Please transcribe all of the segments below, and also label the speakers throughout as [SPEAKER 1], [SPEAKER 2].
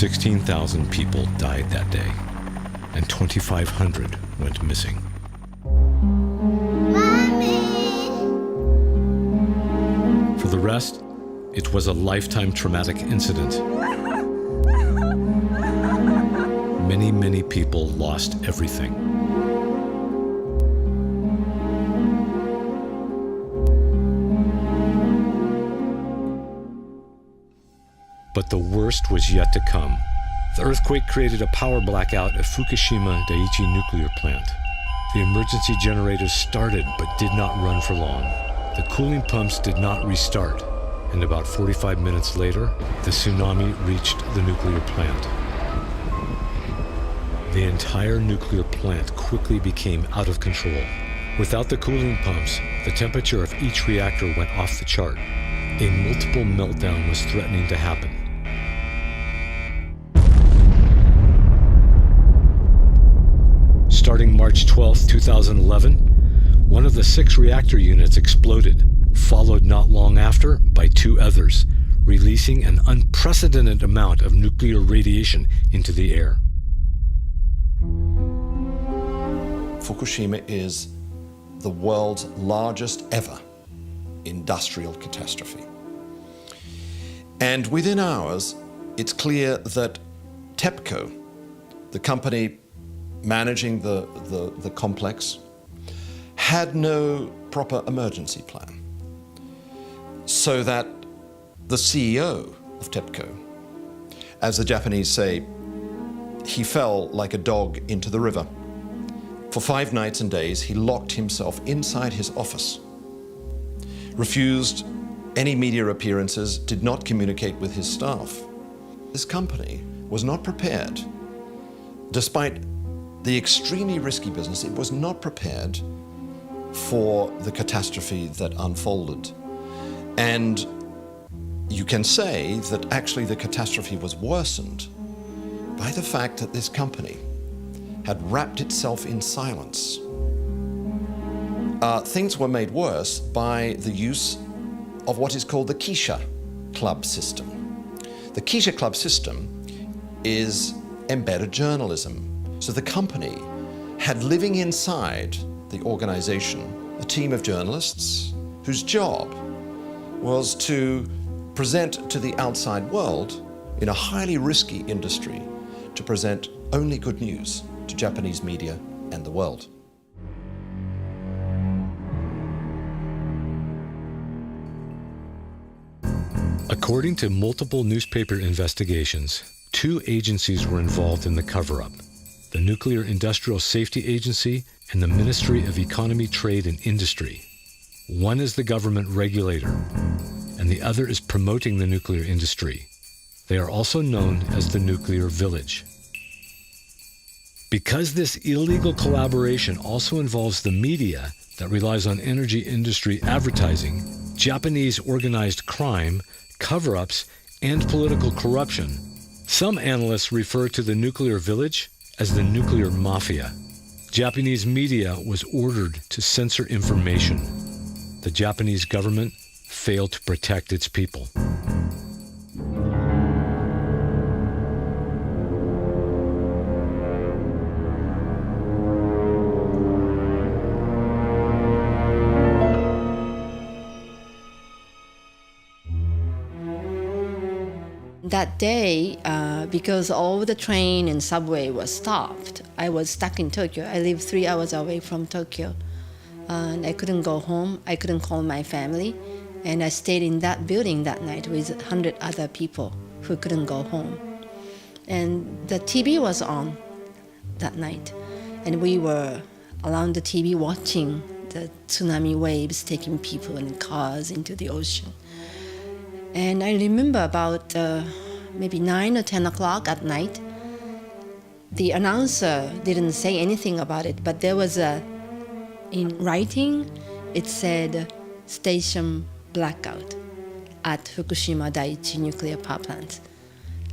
[SPEAKER 1] $16,000 people died that day, and 2,500 went missing. For the rest, it was a lifetime traumatic incident. Many, many people lost everything. But the worst was yet to come. The earthquake created a power blackout at Fukushima Daiichi nuclear plant. The emergency generators started but did not run for long. The cooling pumps did not restart, and about 45 minutes later, the tsunami reached the nuclear plant. The entire nuclear plant quickly became out of control. Without the cooling pumps, the temperature of each reactor went off the chart. A multiple meltdown was threatening to happen. Starting March 12, 2011, one of the 6 reactor units exploded, followed not long after by 2 others, releasing an unprecedented amount of nuclear radiation into the air.
[SPEAKER 2] Fukushima is the world's largest ever industrial catastrophe. And within hours, it's clear that TEPCO, the company managing the complex, had no proper emergency plan. So that the CEO of TEPCO, as the Japanese say, he fell like a dog into the river. For 5 nights and days, he locked himself inside his office, refused any media appearances, did not communicate with his staff. This company was not prepared. Despite the extremely risky business, it was not prepared for the catastrophe that unfolded. And you can say that actually the catastrophe was worsened by the fact that this company had wrapped itself in silence. Things were made worse by the use of what is called the Keisha Club system. The Keisha Club system is embedded journalism. So the company had living inside the organization a team of journalists whose job was to present to the outside world, in a highly risky industry, to present only good news to Japanese media and the world.
[SPEAKER 1] A According to multiple newspaper investigations, 2 agencies were involved in the cover-up: the Nuclear Industrial Safety Agency and the Ministry of Economy, Trade, and Industry. One is the government regulator, and the other is promoting the nuclear industry. They are also known as the nuclear village. Because this illegal collaboration also involves the media that relies on energy industry advertising, Japanese organized crime, cover-ups, and political corruption, some analysts refer to the nuclear village as the nuclear mafia. Japanese media was ordered to censor information. The Japanese government failed to protect its people.
[SPEAKER 3] That day, because all the train and subway was stopped, I was stuck in Tokyo. I live 3 hours away from Tokyo. And I couldn't go home. I couldn't call my family. And I stayed in that building that night with 100 other people who couldn't go home. And the TV was on that night. And we were around the TV watching the tsunami waves taking people and cars into the ocean. And I remember about maybe 9 or 10 o'clock at night, the announcer didn't say anything about it, but there was in writing, it said station blackout at Fukushima Daiichi nuclear power plant.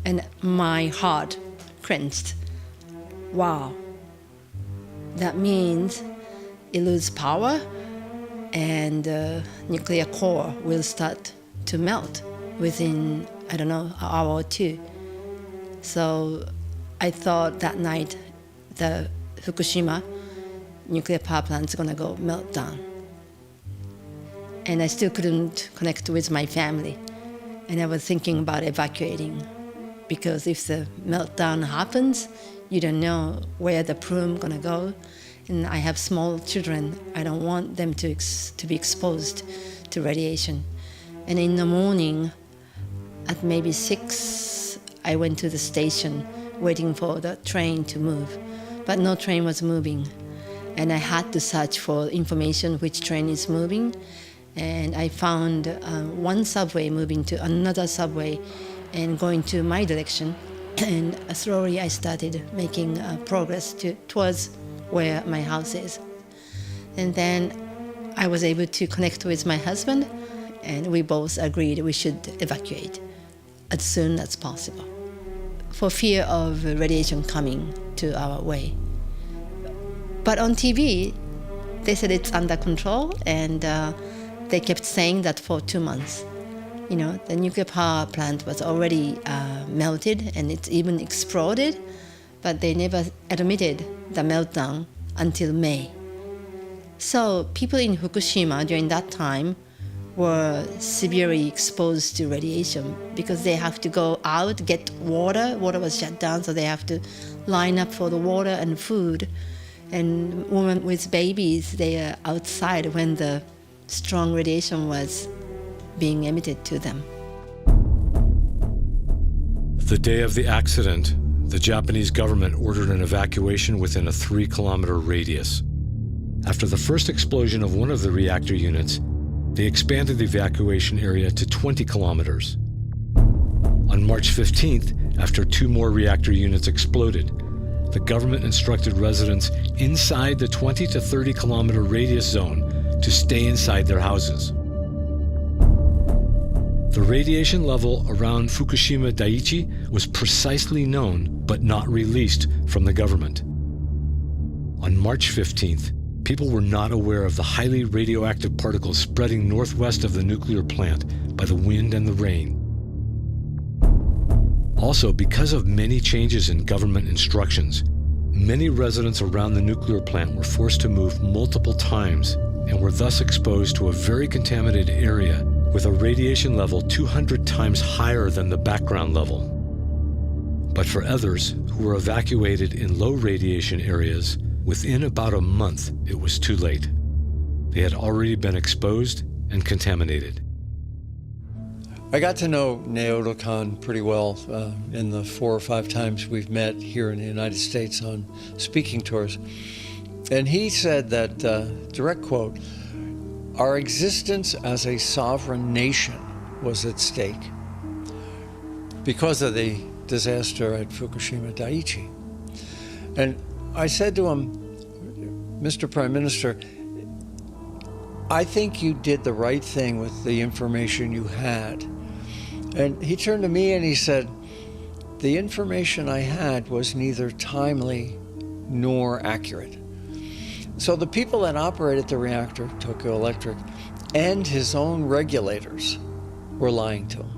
[SPEAKER 3] And my heart clenched. Wow, that means it loses power and nuclear core will start to melt within, I don't know, an hour or 2. So I thought that night the Fukushima nuclear power plant is going to go melt down. And I still couldn't connect with my family. And I was thinking about evacuating, because if the meltdown happens, you don't know where the plume going to go. And I have small children. I don't want them to be exposed to radiation. And in the morning, at maybe 6, I went to the station waiting for the train to move. But no train was moving. And I had to search for information which train is moving. And I found one subway moving to another subway and going to my direction. And slowly I started making progress towards where my house is. And then I was able to connect with my husband, and we both agreed we should evacuate as soon as possible for fear of radiation coming to our way. But on TV, they said it's under control, and they kept saying that for 2 months. You know, the nuclear power plant was already melted and it even exploded, but they never admitted the meltdown until May. So people in Fukushima during that time were severely exposed to radiation because they have to go out, get water. Water was shut down, so they have to line up for the water and food. And women with babies, they are outside when the strong radiation was being emitted to them.
[SPEAKER 1] The day of the accident, the Japanese government ordered an evacuation within a 3-kilometer radius. After the first explosion of one of the reactor units, they expanded the evacuation area to 20 kilometers. On March 15th, after 2 more reactor units exploded, the government instructed residents inside the 20 to 30 kilometer radius zone to stay inside their houses. The radiation level around Fukushima Daiichi was precisely known but not released from the government. On March 15th, people were not aware of the highly radioactive particles spreading northwest of the nuclear plant by the wind and the rain. Also, because of many changes in government instructions, many residents around the nuclear plant were forced to move multiple times and were thus exposed to a very contaminated area with a radiation level 200 times higher than the background level. But for others who were evacuated in low radiation areas, within about a month, it was too late. They had already been exposed and contaminated.
[SPEAKER 4] I got to know Naoto-kan pretty well in the 4 or 5 times we've met here in the United States on speaking tours. And he said that, direct quote, "Our existence as a sovereign nation was at stake because of the disaster at Fukushima Daiichi." And I said to him, "Mr. Prime Minister, I think you did the right thing with the information you had." And he turned to me and he said, "The information I had was neither timely nor accurate." So the people that operated the reactor, Tokyo Electric, and his own regulators were lying to him.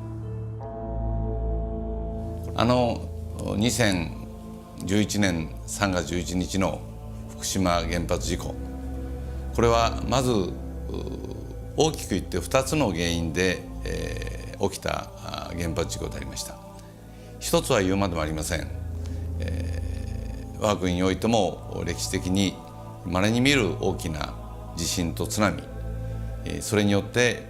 [SPEAKER 5] 2011年3月11日の福島原発事故、これはまず大きく言って2つの原因で、起きた原発事故でありました。一つは言うまでもありません。我が国においても歴史的に稀に見る大きな地震と津波、それによって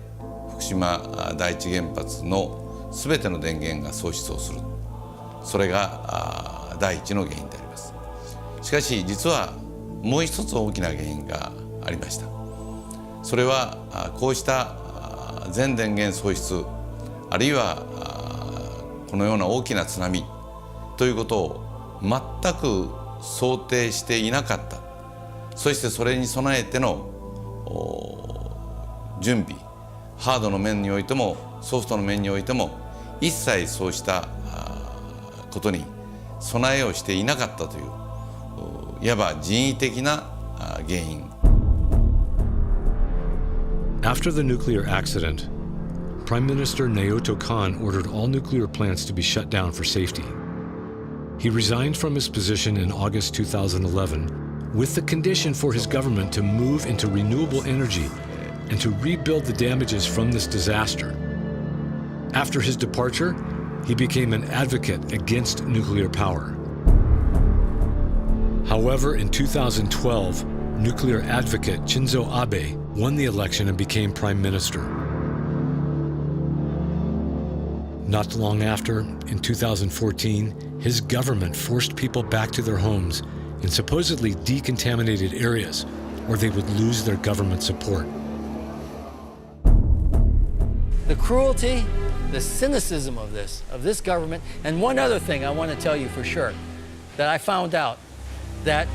[SPEAKER 5] 福島第一原発のすべての電源が喪失をする、それが第一の原因であります。しかし実はもう一つ大きな原因がありました。それはこうした全電源喪失、あるいはこのような大きな津波ということを全く想定していなかった。そしてそれに備えての準備、ハードの面においてもソフトの面においても一切そうしたことに備えをしていなかったという、いわば人為的な原因。
[SPEAKER 1] After the nuclear accident, Prime Minister Naoto Kan ordered all nuclear plants to be shut down for safety. He resigned from his position in August 2011 with the condition for his government to move into renewable energy and to rebuild the damages from this disaster. After his departure, he became an advocate against nuclear power. However, in 2012, nuclear advocate Shinzo Abe won the election and became prime minister. Not long after, in 2014, his government forced people back to their homes in supposedly decontaminated areas, or they would lose their government support.
[SPEAKER 6] The cruelty, the cynicism of this government, and one other thing I want to tell you for sure, that I found out that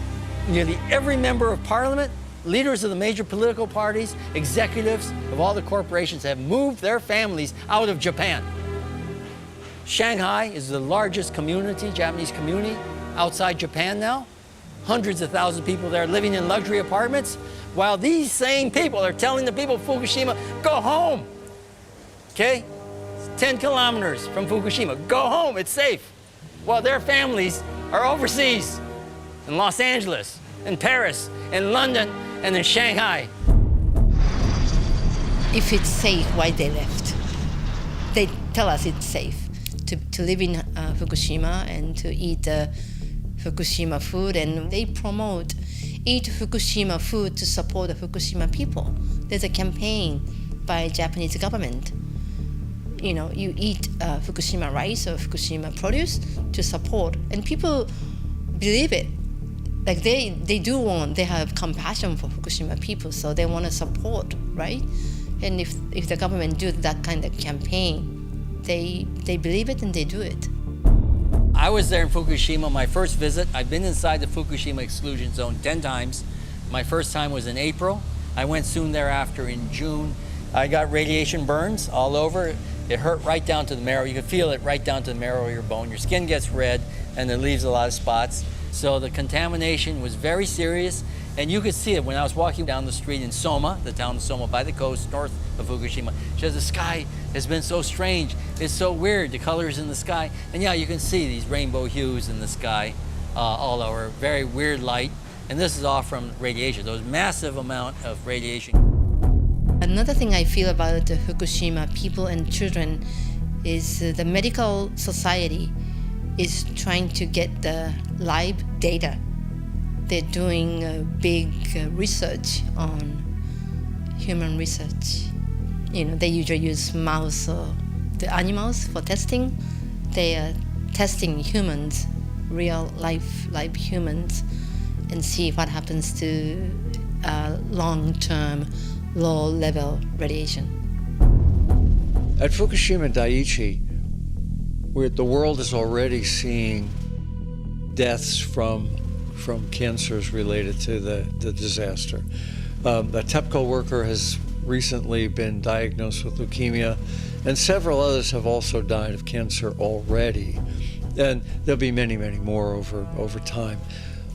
[SPEAKER 6] nearly every member of parliament, leaders of the major political parties, executives of all the corporations have moved their families out of Japan. Shanghai is the largest community, Japanese community, outside Japan now. Hundreds of thousands of people there living in luxury apartments, while these same people are telling the people of Fukushima, go home. Okay? It's 10 kilometers from Fukushima. Go home, it's safe. While their families are overseas, in Los Angeles, in Paris, in London, and in Shanghai.
[SPEAKER 3] If it's safe, why they left? They tell us it's safe to live in Fukushima and to eat Fukushima food, and they promote eat Fukushima food to support the Fukushima people. There's a campaign by Japanese government. You know, you eat Fukushima rice or Fukushima produce to support, and people believe it. Like they do want, they have compassion for Fukushima people, so they want to support, right? And if the government do that kind of campaign, they believe it and they do it.
[SPEAKER 6] I was there in Fukushima, my first visit. I've been inside the Fukushima exclusion zone 10 times. My first time was in April. I went soon thereafter in June. I got radiation burns all over. It hurt right down to the marrow. You could feel it right down to the marrow of your bone. Your skin gets red and it leaves a lot of spots. So the contamination was very serious, and you could see it when I was walking down the street in Soma, the town of Soma by the coast north of Fukushima. She says, the sky has been so strange. It's so weird, the colors in the sky. And yeah, you can see these rainbow hues in the sky all over, very weird light. And this is all from radiation, those massive amount of radiation.
[SPEAKER 3] Another thing I feel about the Fukushima people and children is the medical society is trying to get the live data. They're doing big research on human research. You know, they usually use mouse or the animals for testing. They are testing humans, real life humans, and see what happens to long-term, low-level radiation.
[SPEAKER 4] At Fukushima Daiichi, the world is already seeing deaths from cancers related to the disaster. A TEPCO worker has recently been diagnosed with leukemia, and several others have also died of cancer already. And there'll be many, many more over time.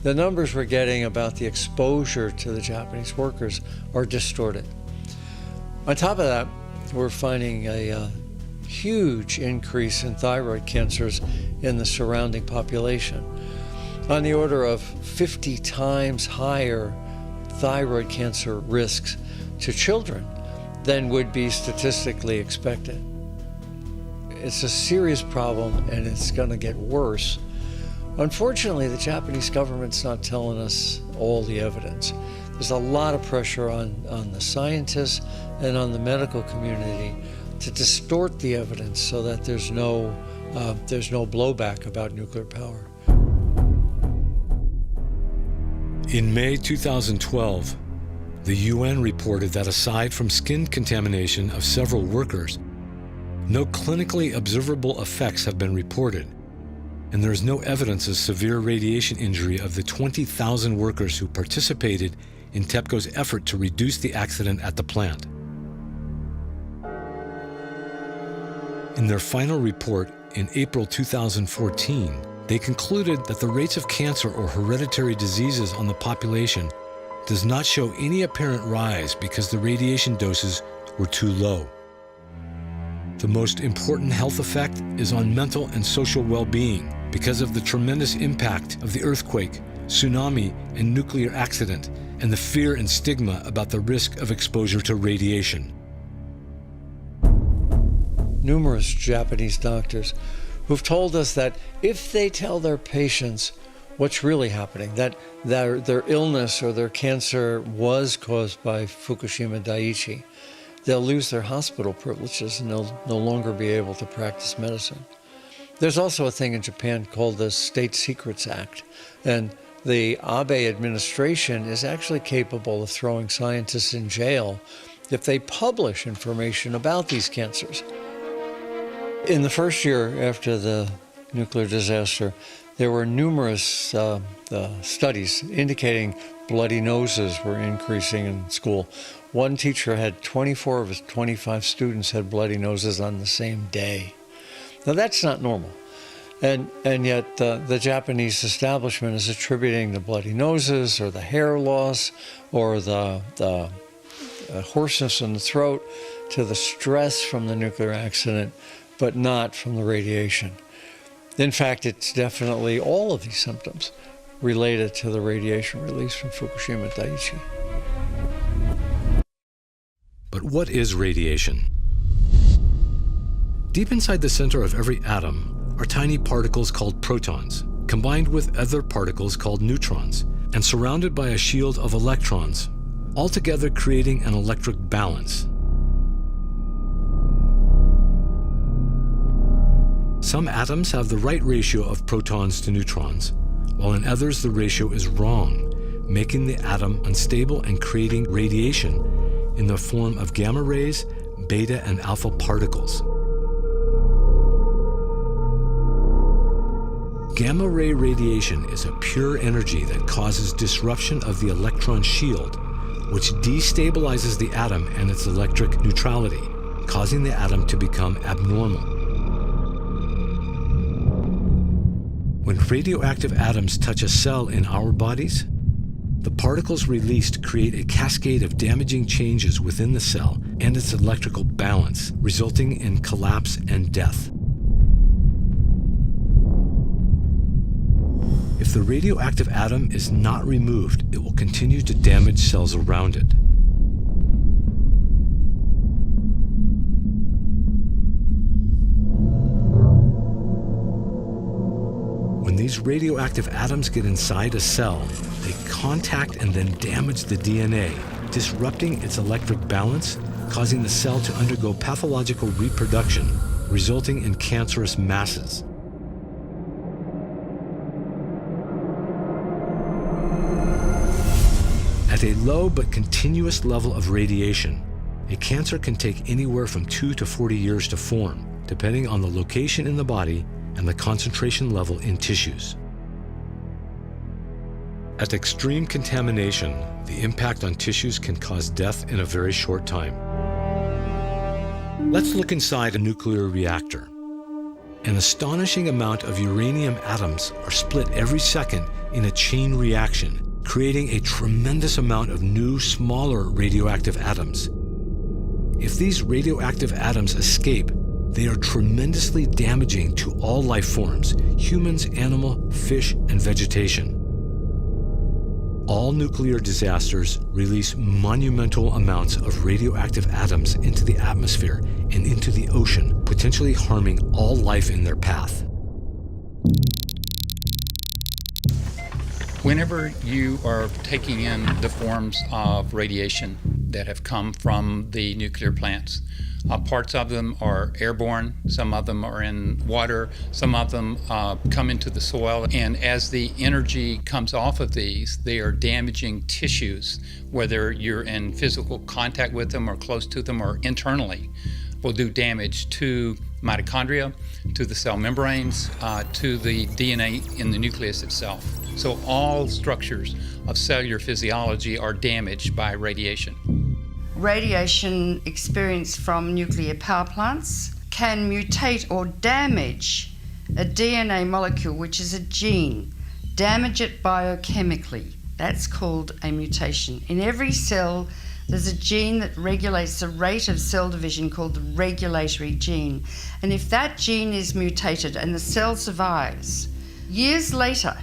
[SPEAKER 4] The numbers we're getting about the exposure to the Japanese workers are distorted. On top of that, we're finding a huge increase in thyroid cancers in the surrounding population, on the order of 50 times higher thyroid cancer risks to children than would be statistically expected. It's a serious problem, and it's going to get worse. Unfortunately, the Japanese government's not telling us all the evidence. There's a lot of pressure on the scientists and on the medical community to distort the evidence so that there's no blowback about nuclear power.
[SPEAKER 1] In May 2012, the UN reported that aside from skin contamination of several workers, no clinically observable effects have been reported, and there is no evidence of severe radiation injury of the 20,000 workers who participated in TEPCO's effort to reduce the accident at the plant. In their final report in April 2014, they concluded that the rates of cancer or hereditary diseases on the population does not show any apparent rise because the radiation doses were too low. The most important health effect is on mental and social well-being because of the tremendous impact of the earthquake, tsunami, and nuclear accident, and the fear and stigma about the risk of exposure to radiation.
[SPEAKER 4] Numerous Japanese doctors who've told us that if they tell their patients what's really happening, that their illness or their cancer was caused by Fukushima Daiichi, they'll lose their hospital privileges and they'll no longer be able to practice medicine. There's also a thing in Japan called the State Secrets Act, and the Abe administration is actually capable of throwing scientists in jail if they publish information about these cancers. In the first year after the nuclear disaster, there were numerous studies indicating bloody noses were increasing in school. One teacher had 24 of his 25 students had bloody noses on the same day. Now that's not normal. And yet the Japanese establishment is attributing the bloody noses or the hair loss or the hoarseness in the throat to the stress from the nuclear accident, but not from the radiation. In fact, it's definitely all of these symptoms related to the radiation release from Fukushima Daiichi.
[SPEAKER 1] But what is radiation? Deep inside the center of every atom are tiny particles called protons, combined with other particles called neutrons, and surrounded by a shield of electrons, altogether creating an electric balance. Some atoms have the right ratio of protons to neutrons, while in others the ratio is wrong, making the atom unstable and creating radiation in the form of gamma rays, beta and alpha particles. Gamma ray radiation is a pure energy that causes disruption of the electron shield, which destabilizes the atom and its electric neutrality, causing the atom to become abnormal. When radioactive atoms touch a cell in our bodies, the particles released create a cascade of damaging changes within the cell and its electrical balance, resulting in collapse and death. If the radioactive atom is not removed, it will continue to damage cells around it. When these radioactive atoms get inside a cell, they contact and then damage the DNA, disrupting its electric balance, causing the cell to undergo pathological reproduction, resulting in cancerous masses. At a low but continuous level of radiation, a cancer can take anywhere from 2 to 40 years to form, depending on the location in the body and the concentration level in tissues. At extreme contamination, the impact on tissues can cause death in a very short time. Let's look inside a nuclear reactor. An astonishing amount of uranium atoms are split every second in a chain reaction, creating a tremendous amount of new, smaller radioactive atoms. If these radioactive atoms escape, they are tremendously damaging to all life forms, humans, animal, fish, and vegetation. All nuclear disasters release monumental amounts of radioactive atoms into the atmosphere and into the ocean, potentially harming all life in their path.
[SPEAKER 7] Whenever you are taking in the forms of radiation that have come from the nuclear plants, parts of them are airborne, some of them are in water, some of them come into the soil, and as the energy comes off of these, they are damaging tissues, whether you're in physical contact with them or close to them or internally, will do damage to mitochondria, to the cell membranes, to the DNA in the nucleus itself. So all structures of cellular physiology are damaged by radiation.
[SPEAKER 8] Radiation experienced from nuclear power plants can mutate or damage a DNA molecule, which is a gene, damage it biochemically. That's called a mutation. In every cell, there's a gene that regulates the rate of cell division called the regulatory gene. And if that gene is mutated and the cell survives, years later,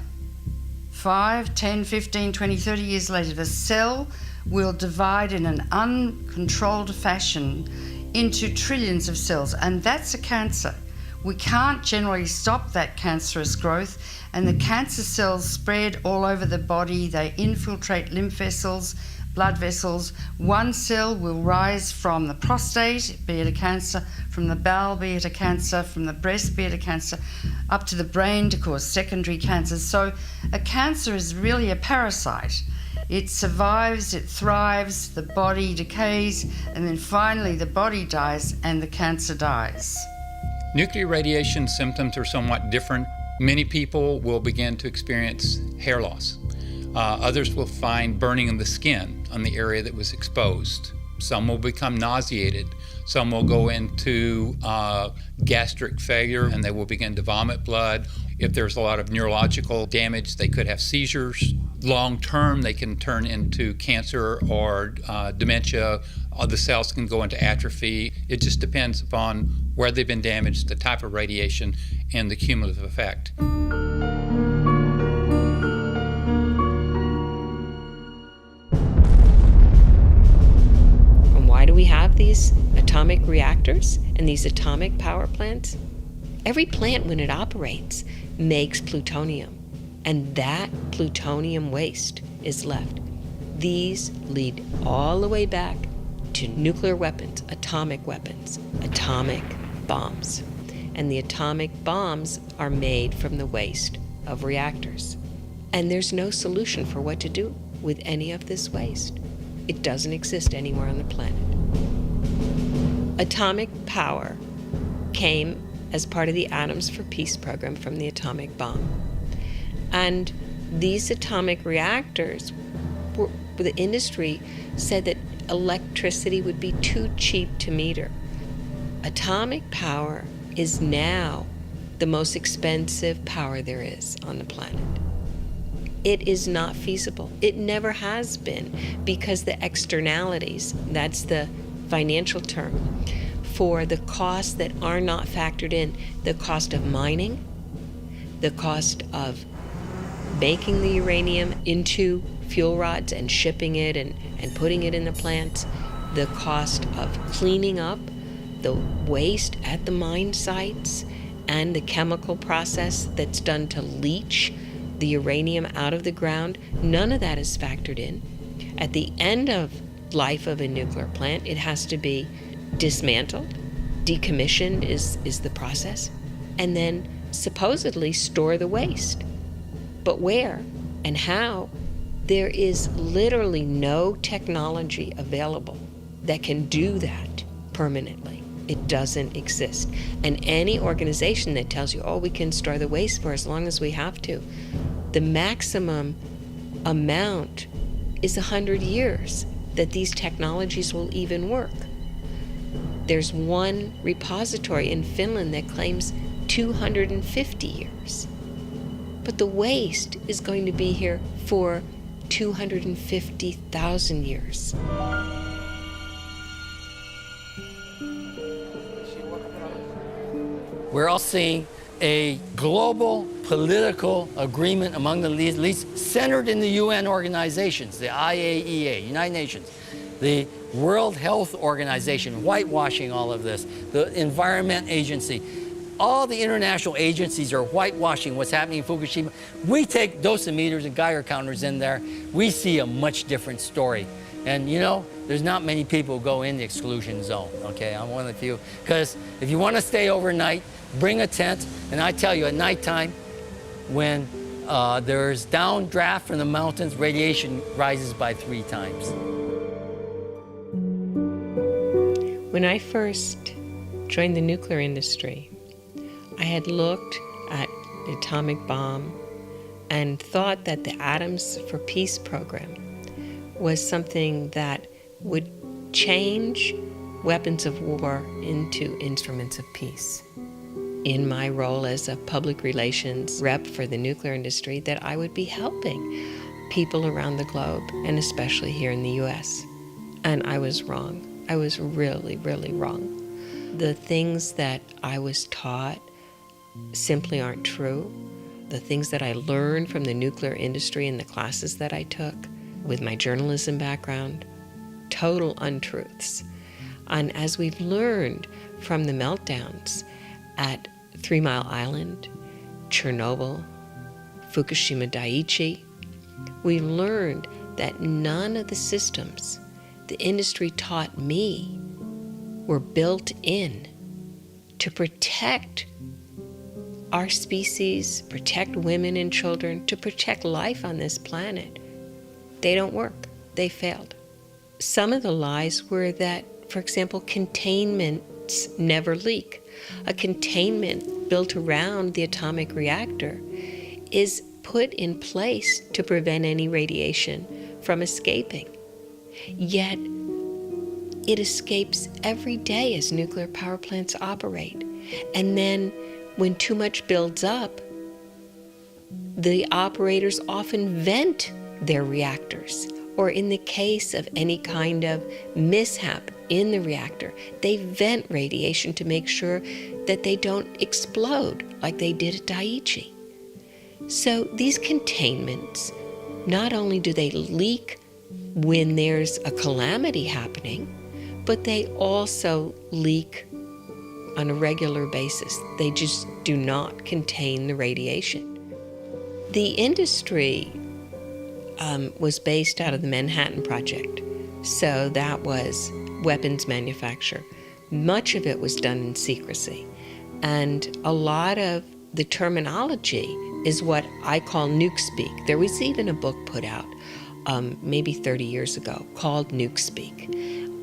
[SPEAKER 8] 5, 10, 15, 20, 30 years later, the cell will divide in an uncontrolled fashion into trillions of cells, and that's a cancer. We can't generally stop that cancerous growth, and the cancer cells spread all over the body. They infiltrate lymph vessels, blood vessels. One cell will rise from the prostate, be it a cancer, from the bowel, be it a cancer, from the breast, be it a cancer, up to the brain to cause secondary cancers. So a cancer is really a parasite. It survives, it thrives, the body decays, and then finally the body dies and the cancer dies.
[SPEAKER 7] Nuclear radiation symptoms are somewhat different. Many people will begin to experience hair loss. Others will find burning in the skin on the area that was exposed. Some will become nauseated. Some will go into gastric failure and they will begin to vomit blood. If there's a lot of neurological damage, they could have seizures. Long term, they can turn into cancer or dementia. The cells can go into atrophy. It just depends upon where they've been damaged, the type of radiation, and the cumulative effect.
[SPEAKER 9] And why do we have these atomic reactors and these atomic power plants? Every plant, when it operates, makes plutonium. And that plutonium waste is left. These lead all the way back to nuclear weapons, atomic bombs. And the atomic bombs are made from the waste of reactors. And there's no solution for what to do with any of this waste. It doesn't exist anywhere on the planet. Atomic power came as part of the Atoms for Peace program from the atomic bomb. And these atomic reactors, the industry said that electricity would be too cheap to meter. Atomic power is now the most expensive power there is on the planet. It is not feasible. It never has been, because the externalities, that's the financial term, for the costs that are not factored in, the cost of mining, the cost of making the uranium into fuel rods and shipping it and putting it in the plants, the cost of cleaning up the waste at the mine sites, and the chemical process that's done to leach the uranium out of the ground, none of that is factored in. At the end of life of a nuclear plant, it has to be dismantled, decommission is the process, and then supposedly store the waste. But where and how? There is literally no technology available that can do that permanently. It doesn't exist. And any organization that tells you, oh, we can store the waste for as long as we have to, the maximum amount is 100 years that these technologies will even work. There's one repository in Finland that claims 250 years. But the waste is going to be here for 250,000 years.
[SPEAKER 6] We're all seeing a global political agreement among the leaders centered in the UN organizations, the IAEA, United Nations, the World Health Organization, whitewashing all of this, the Environment Agency. All the international agencies are whitewashing what's happening in Fukushima. We take dosimeters and Geiger counters in there, we see a much different story. And you know, there's not many people who go in the exclusion zone, okay? I'm one of the few. Because if you want to stay overnight, bring a tent, and I tell you, at nighttime, when there's downdraft from the mountains, radiation rises by 3 times.
[SPEAKER 9] When I first joined the nuclear industry, I had looked at the atomic bomb and thought that the Atoms for Peace program was something that would change weapons of war into instruments of peace. In my role as a public relations rep for the nuclear industry, that I would be helping people around the globe, and especially here in the US. And I was wrong. I was really, really wrong. The things that I was taught simply aren't true. The things that I learned from the nuclear industry in the classes that I took with my journalism background, total untruths. And as we've learned from the meltdowns at 3 Mile Island, Chernobyl, Fukushima Daiichi, we learned that none of the systems the industry taught me were built in to protect our species, protect women and children, to protect life on this planet. They don't work. They failed. Some of the lies were that, for example, containments never leak. A containment built around the atomic reactor is put in place to prevent any radiation from escaping. Yet, it escapes every day as nuclear power plants operate. And then, when too much builds up, the operators often vent their reactors, or in the case of any kind of mishap in the reactor, they vent radiation to make sure that they don't explode like they did at Daiichi. So these containments, not only do they leak when there's a calamity happening, but they also leak on a regular basis. They just do not contain the radiation. The industry was based out of the Manhattan Project. So that was weapons manufacture. Much of it was done in secrecy. And a lot of the terminology is what I call nuke speak. There was even a book put out maybe 30 years ago called Nuke Speak.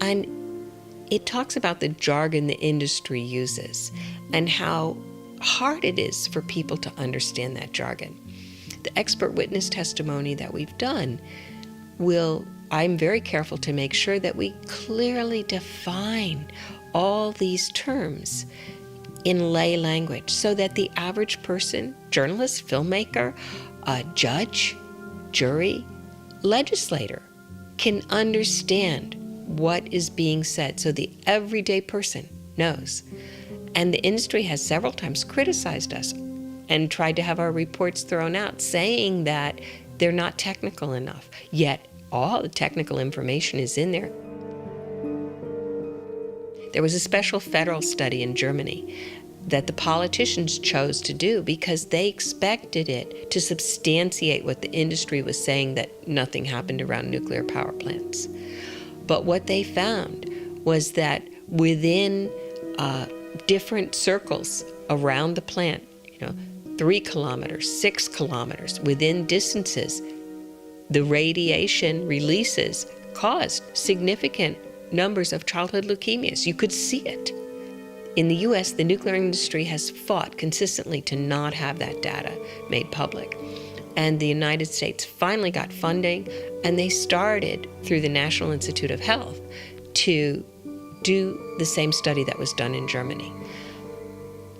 [SPEAKER 9] And it talks about the jargon the industry uses and how hard it is for people to understand that jargon. The expert witness testimony that we've done I'm very careful to make sure that we clearly define all these terms in lay language so that the average person, journalist, filmmaker, judge, jury, legislator can understand what is being said so the everyday person knows. And the industry has several times criticized us and tried to have our reports thrown out, saying that they're not technical enough. Yet all the technical information is in there. There was a special federal study in Germany that the politicians chose to do because they expected it to substantiate what the industry was saying, that nothing happened around nuclear power plants. But what they found was that within different circles around the plant, 3 kilometers, 6 kilometers, within distances, the radiation releases caused significant numbers of childhood leukemias. You could see it. In the US, the nuclear industry has fought consistently to not have that data made public. And the United States finally got funding, and they started, through the National Institute of Health, to do the same study that was done in Germany.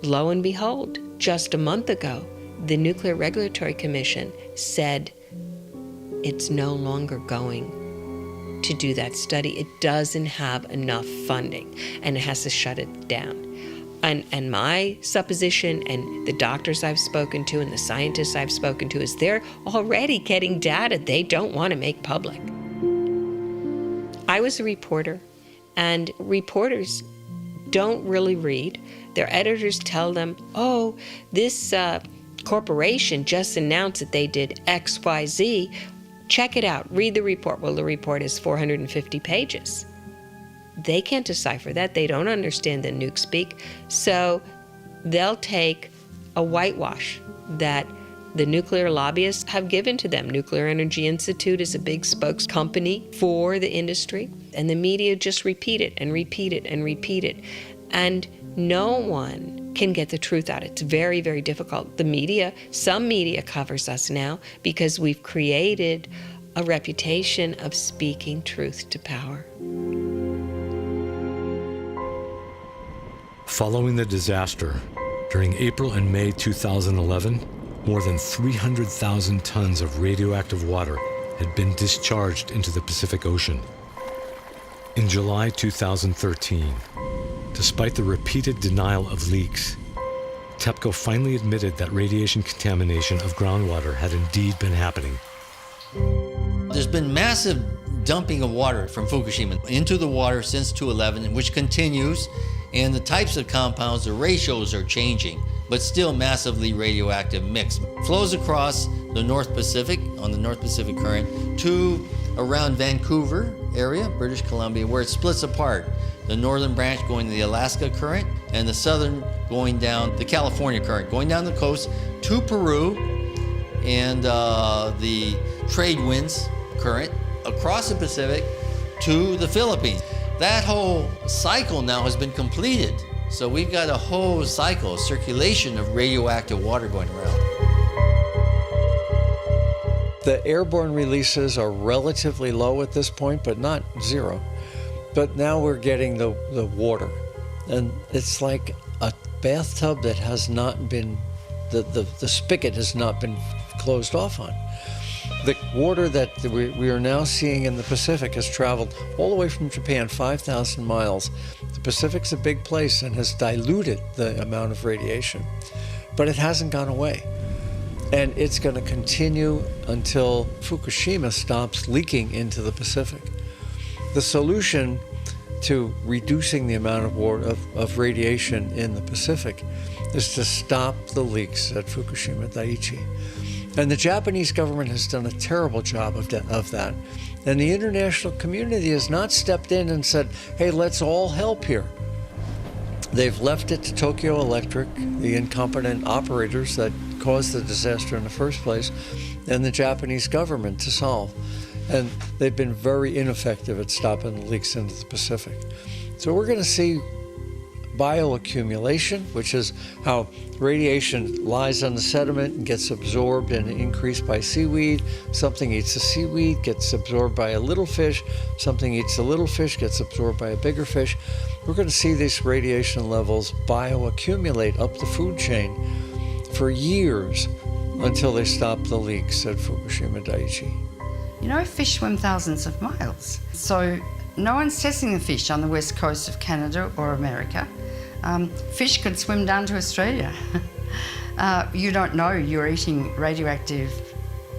[SPEAKER 9] Lo and behold, just a month ago, the Nuclear Regulatory Commission said it's no longer going to do that study. It doesn't have enough funding, and it has to shut it down. And my supposition, and the doctors I've spoken to and the scientists I've spoken to, is they're already getting data they don't want to make public. I was a reporter, and reporters don't really read. Their editors tell them, oh, this corporation just announced that they did X, Y, Z. Check it out, read the report. Well, the report is 450 pages. They can't decipher that. They don't understand the nuke speak. So they'll take a whitewash that the nuclear lobbyists have given to them. Nuclear Energy Institute is a big spokes company for the industry, and the media just repeat it and repeat it and repeat it. And no one can get the truth out. It's very, very difficult. The media, some media covers us now because we've created a reputation of speaking truth to power.
[SPEAKER 1] Following the disaster, during April and May 2011, more than 300,000 tons of radioactive water had been discharged into the Pacific Ocean. In July 2013, despite the repeated denial of leaks, TEPCO finally admitted that radiation contamination of groundwater had indeed been happening.
[SPEAKER 6] There's been massive dumping of water from Fukushima into the water since 2011, which continues, and the types of compounds, the ratios are changing, but still massively radioactive mix. Flows across the North Pacific, on the North Pacific Current, to around Vancouver area, British Columbia, where it splits apart. The northern branch going to the Alaska Current, and the southern going down the California Current, going down the coast to Peru, and the trade winds current across the Pacific to the Philippines. That whole cycle now has been completed. So we've got a whole cycle, circulation of radioactive water going around.
[SPEAKER 4] The airborne releases are relatively low at this point, but not zero. But now we're getting the water. And it's like a bathtub that has not been, the spigot has not been closed off on. The water that we are now seeing in the Pacific has traveled all the way from Japan, 5,000 miles. The Pacific's a big place and has diluted the amount of radiation, but it hasn't gone away. And it's going to continue until Fukushima stops leaking into the Pacific. The solution to reducing the amount of water, of radiation in the Pacific is to stop the leaks at Fukushima Daiichi. And the Japanese government has done a terrible job of that. And the international community has not stepped in and said, hey, let's all help here. They've left it to Tokyo Electric, the incompetent operators that caused the disaster in the first place, and the Japanese government to solve. And they've been very ineffective at stopping the leaks into the Pacific. So we're going to see bioaccumulation, which is how radiation lies on the sediment and gets absorbed and increased by seaweed. Something eats a seaweed, gets absorbed by a little fish. Something eats a little fish, gets absorbed by a bigger fish. We're going to see these radiation levels bioaccumulate up the food chain for years until they stop the leaks at Fukushima Daiichi.
[SPEAKER 8] You know, fish swim thousands of miles. So no one's testing the fish on the west coast of Canada or America. Fish could swim down to Australia. You don't know you're eating radioactive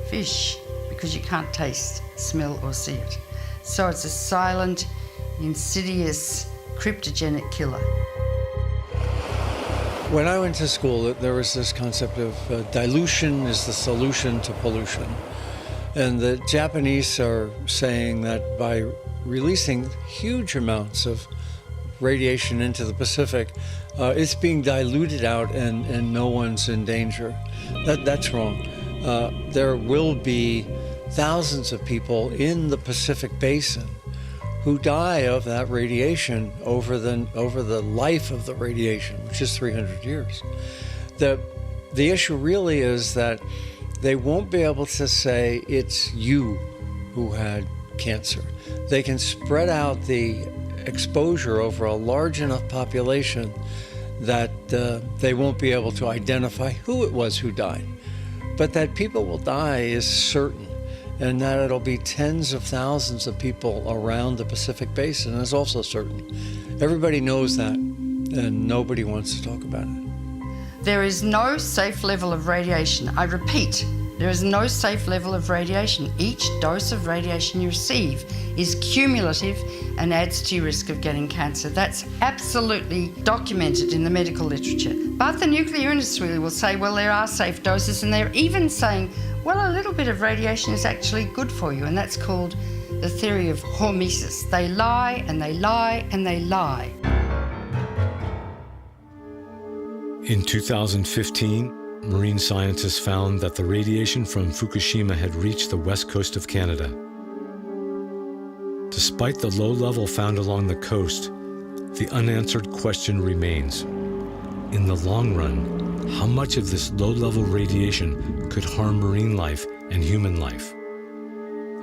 [SPEAKER 8] fish because you can't taste, smell, or see it. So it's a silent, insidious, cryptogenic killer.
[SPEAKER 4] When I went to school, there was this concept of dilution is the solution to pollution. And the Japanese are saying that by releasing huge amounts of radiation into the Pacific, it's being diluted out and no one's in danger. That's wrong. There will be thousands of people in the Pacific Basin who die of that radiation over the life of the radiation, which is 300 years. The issue really is that they won't be able to say it's you who had cancer. They can spread out the exposure over a large enough population that they won't be able to identify who it was who died. But that people will die is certain, and that it'll be tens of thousands of people around the Pacific Basin is also certain. Everybody knows that, and nobody wants to talk about it.
[SPEAKER 8] There is no safe level of radiation. I repeat, there is no safe level of radiation. Each dose of radiation you receive is cumulative and adds to your risk of getting cancer. That's absolutely documented in the medical literature. But the nuclear industry will say, well, there are safe doses, and they're even saying, well, a little bit of radiation is actually good for you, and that's called the theory of hormesis. They lie and they lie and they lie.
[SPEAKER 1] In 2015, marine scientists found that the radiation from Fukushima had reached the west coast of Canada. Despite the low level found along the coast, the unanswered question remains. In the long run, how much of this low-level radiation could harm marine life and human life?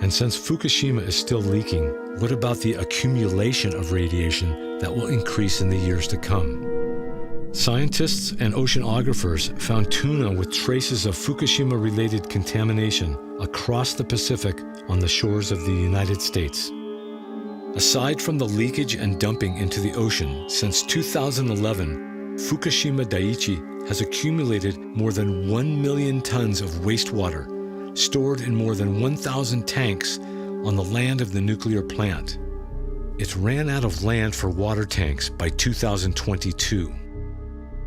[SPEAKER 1] And since Fukushima is still leaking, what about the accumulation of radiation that will increase in the years to come? Scientists and oceanographers found tuna with traces of Fukushima-related contamination across the Pacific on the shores of the United States. Aside from the leakage and dumping into the ocean, since 2011, Fukushima Daiichi has accumulated more than 1 million tons of wastewater, stored in more than 1,000 tanks on the land of the nuclear plant. It ran out of land for water tanks by 2022.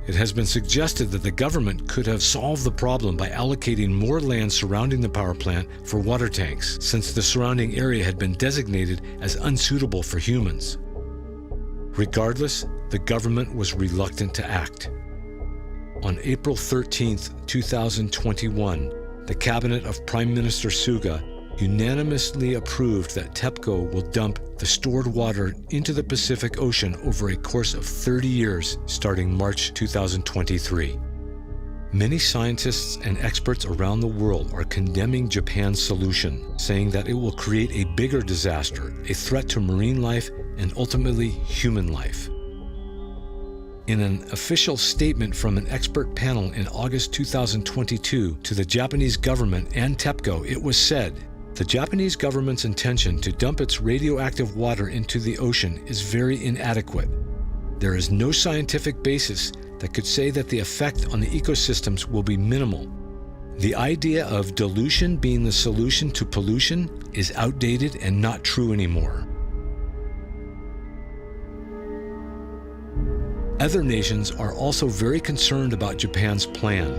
[SPEAKER 1] It has been suggested that the government could have solved the problem by allocating more land surrounding the power plant for water tanks, since the surrounding area had been designated as unsuitable for humans. Regardless, the government was reluctant to act. On April 13, 2021, the cabinet of Prime Minister Suga unanimously approved that TEPCO will dump the stored water into the Pacific Ocean over a course of 30 years starting March 2023. Many scientists and experts around the world are condemning Japan's solution, saying that it will create a bigger disaster, a threat to marine life and ultimately human life. In an official statement from an expert panel in August 2022 to the Japanese government and TEPCO, it was said, "The Japanese government's intention to dump its radioactive water into the ocean is very inadequate. There is no scientific basis that could say that the effect on the ecosystems will be minimal. The idea of dilution being the solution to pollution is outdated and not true anymore." Other nations are also very concerned about Japan's plan.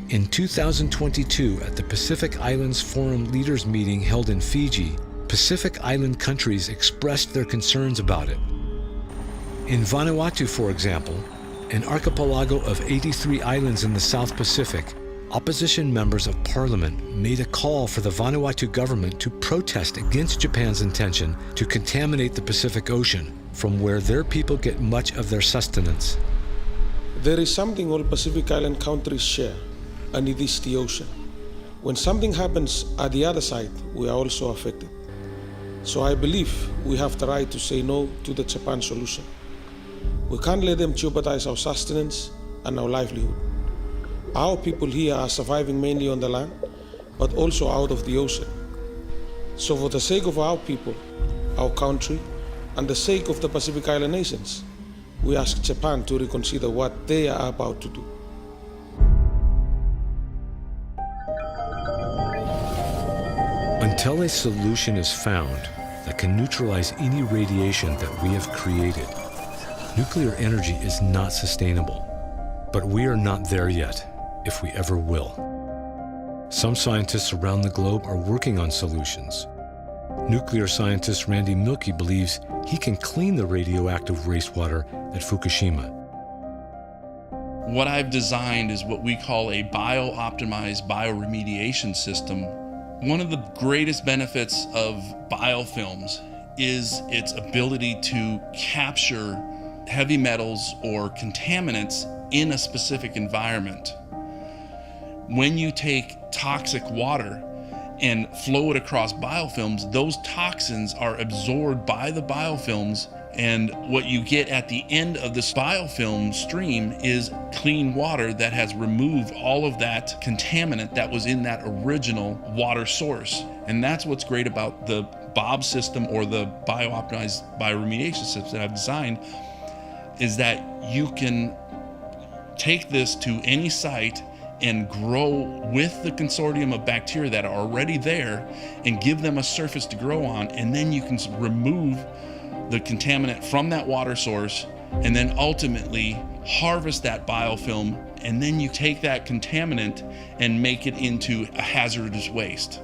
[SPEAKER 1] In 2022, at the Pacific Islands Forum Leaders Meeting held in Fiji, Pacific Island countries expressed their concerns about it. In Vanuatu, for example, an archipelago of 83 islands in the South Pacific, opposition members of parliament made a call for the Vanuatu government to protest against Japan's intention to contaminate the Pacific Ocean, from where their people get much of their sustenance.
[SPEAKER 10] There is something all Pacific Island countries share, and it is the ocean. When something happens at the other side, we are also affected. So I believe we have the right to say no to the Japan solution. We can't let them jeopardize our sustenance and our livelihood. Our people here are surviving mainly on the land, but also out of the ocean. So for the sake of our people, our country, and the sake of the Pacific Island nations, we ask Japan to reconsider what they are about to do.
[SPEAKER 1] Until a solution is found that can neutralize any radiation that we have created, nuclear energy is not sustainable. But we are not there yet, if we ever will. Some scientists around the globe are working on solutions. Nuclear scientist Randy Milkey believes he can clean the radioactive wastewater at Fukushima.
[SPEAKER 11] What I've designed is what we call a bio-optimized bioremediation system. One of the greatest benefits of biofilms is its ability to capture heavy metals or contaminants in a specific environment. When you take toxic water and flow it across biofilms, those toxins are absorbed by the biofilms, and what you get at the end of this biofilm stream is clean water that has removed all of that contaminant that was in that original water source. And that's what's great about the BOB system, or the bio-optimized bioremediation system that I've designed, is that you can take this to any site and grow with the consortium of bacteria that are already there and give them a surface to grow on, and then you can remove the contaminant from that water source and then ultimately harvest that biofilm, and then you take that contaminant and make it into a hazardous waste.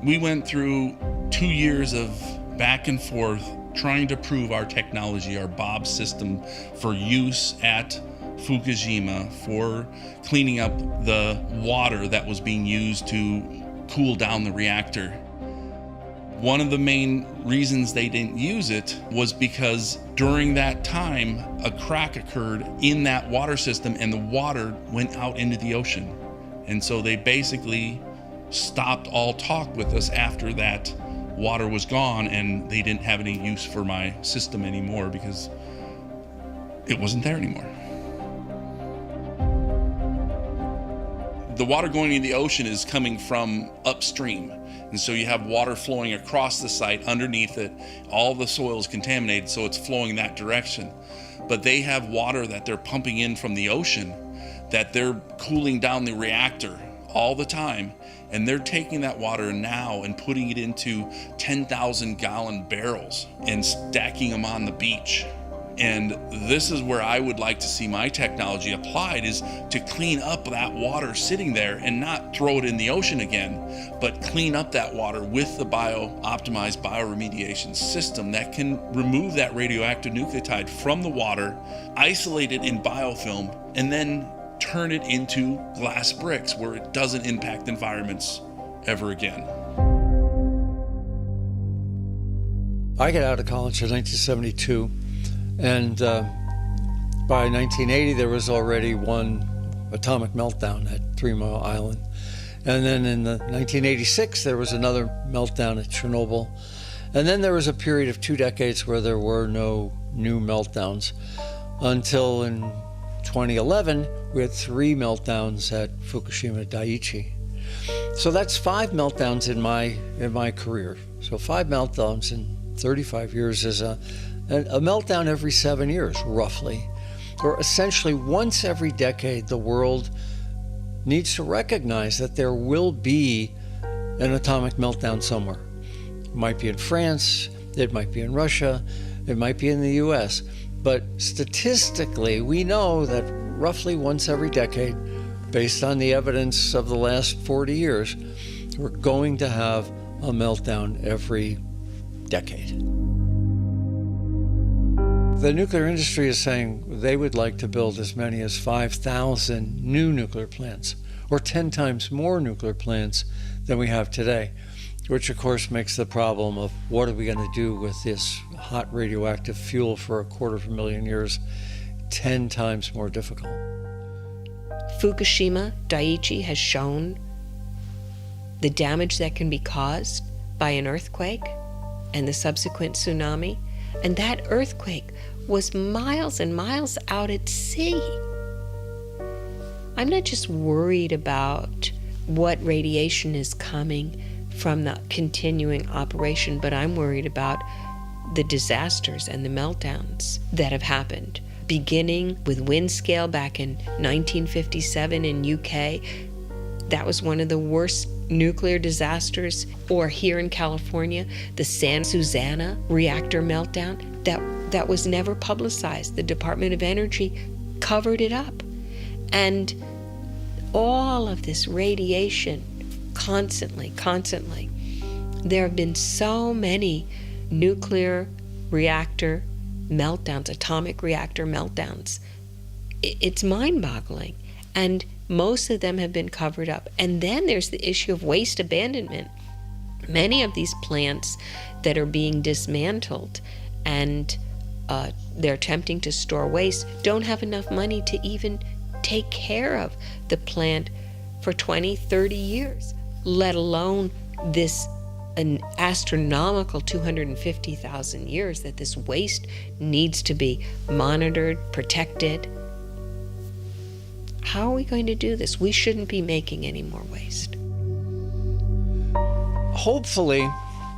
[SPEAKER 11] We went through 2 years of back and forth trying to prove our technology, our BOB system, for use at Fukushima for cleaning up the water that was being used to cool down the reactor. One of the main reasons they didn't use it was because during that time, a crack occurred in that water system and the water went out into the ocean. And so they basically stopped all talk with us after that water was gone, and they didn't have any use for my system anymore because it wasn't there anymore. The water going into the ocean is coming from upstream. And so you have water flowing across the site underneath it. All the soil is contaminated, so it's flowing that direction. But they have water that they're pumping in from the ocean that they're cooling down the reactor all the time. And they're taking that water now and putting it into 10,000 gallon barrels and stacking them on the beach. And this is where I would like to see my technology applied, is to clean up that water sitting there and not throw it in the ocean again, but clean up that water with the bio-optimized bioremediation system that can remove that radioactive nucleotide from the water, isolate it in biofilm, and then turn it into glass bricks where it doesn't impact environments ever again.
[SPEAKER 4] I got out of college in 1972. And by 1980, there was already one atomic meltdown at 3 Mile Island. And then in 1986, there was another meltdown at Chernobyl. And then there was a period of 2 decades where there were no new meltdowns, until in 2011, we had 3 meltdowns at Fukushima Daiichi. So that's 5 meltdowns in my career. So 5 meltdowns in 35 years is a meltdown every 7 years, roughly. Or essentially once every decade, the world needs to recognize that there will be an atomic meltdown somewhere. It might be in France, it might be in Russia, it might be in the US. But statistically, we know that roughly once every decade, based on the evidence of the last 40 years, we're going to have a meltdown every decade. The nuclear industry is saying they would like to build as many as 5,000 new nuclear plants, or 10 times more nuclear plants than we have today, which of course makes the problem of what are we going to do with this hot radioactive fuel for 250,000 years 10 times more difficult.
[SPEAKER 9] Fukushima Daiichi has shown the damage that can be caused by an earthquake and the subsequent tsunami. And that earthquake was miles and miles out at sea. I'm not just worried about what radiation is coming from the continuing operation, but I'm worried about the disasters and the meltdowns that have happened, beginning with Windscale back in 1957 in UK. That was one of the worst nuclear disasters. Or here in California, the San Susana reactor meltdown, that was never publicized. The Department of Energy covered it up. And all of this radiation constantly. There have been so many nuclear reactor meltdowns, atomic reactor meltdowns. It's mind-boggling. And most of them have been covered up. And then there's the issue of waste abandonment. Many of these plants that are being dismantled and they're attempting to store waste don't have enough money to even take care of the plant for 20, 30 years, let alone this an astronomical 250,000 years that this waste needs to be monitored, protected. How are we going to do this? We shouldn't be making any more waste.
[SPEAKER 4] Hopefully,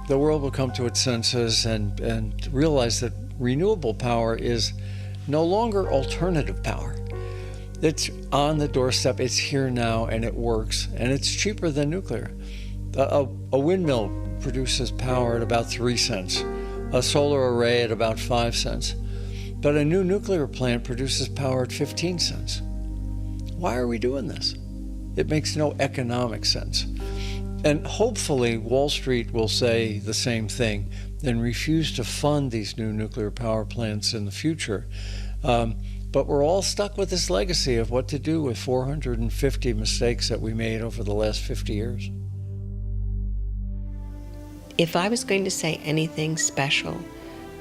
[SPEAKER 4] the world will come to its senses and realize that renewable power is no longer alternative power. It's on the doorstep, it's here now, and it works, and it's cheaper than nuclear. A windmill produces power at about 3 cents, a solar array at about 5 cents, but a new nuclear plant produces power at 15 cents. Why are we doing this? It makes no economic sense. And hopefully Wall Street will say the same thing and refuse to fund these new nuclear power plants in the future. But we're all stuck with this legacy of what to do with 450 mistakes that we made over the last 50 years.
[SPEAKER 9] If I was going to say anything special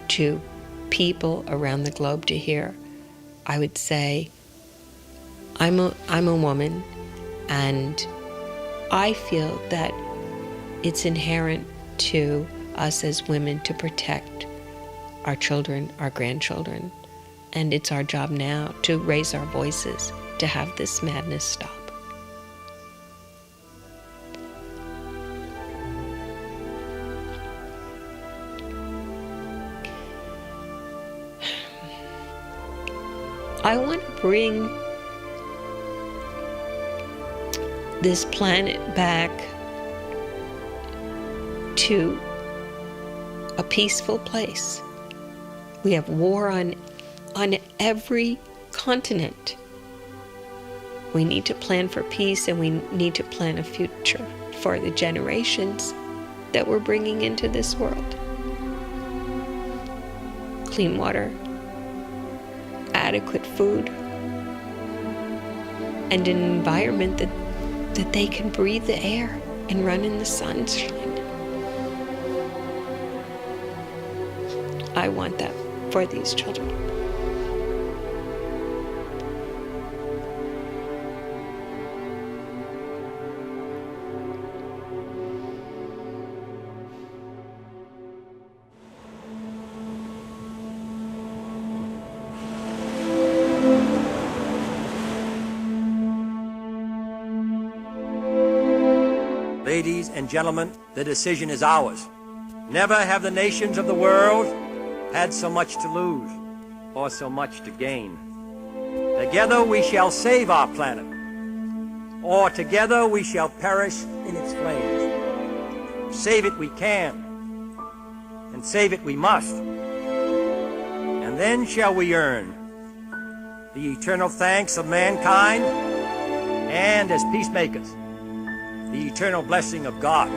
[SPEAKER 9] to people around the globe to hear, I would say, I'm a woman, and I feel that it's inherent to us as women to protect our children, our grandchildren, and it's our job now to raise our voices to have this madness stop. I want to bring this planet back to a peaceful place. We have war on every continent. We need to plan for peace, and we need to plan a future for the generations that we're bringing into this world. Clean water, adequate food, and an environment that they can breathe the air and run in the sunshine. I want that for these children.
[SPEAKER 12] Ladies and gentlemen, the decision is ours. Never have the nations of the world had so much to lose or so much to gain. Together we shall save our planet, or together we shall perish in its flames. Save it we can, and save it we must. And then shall we earn the eternal thanks of mankind, and as peacemakers, the eternal blessing of God.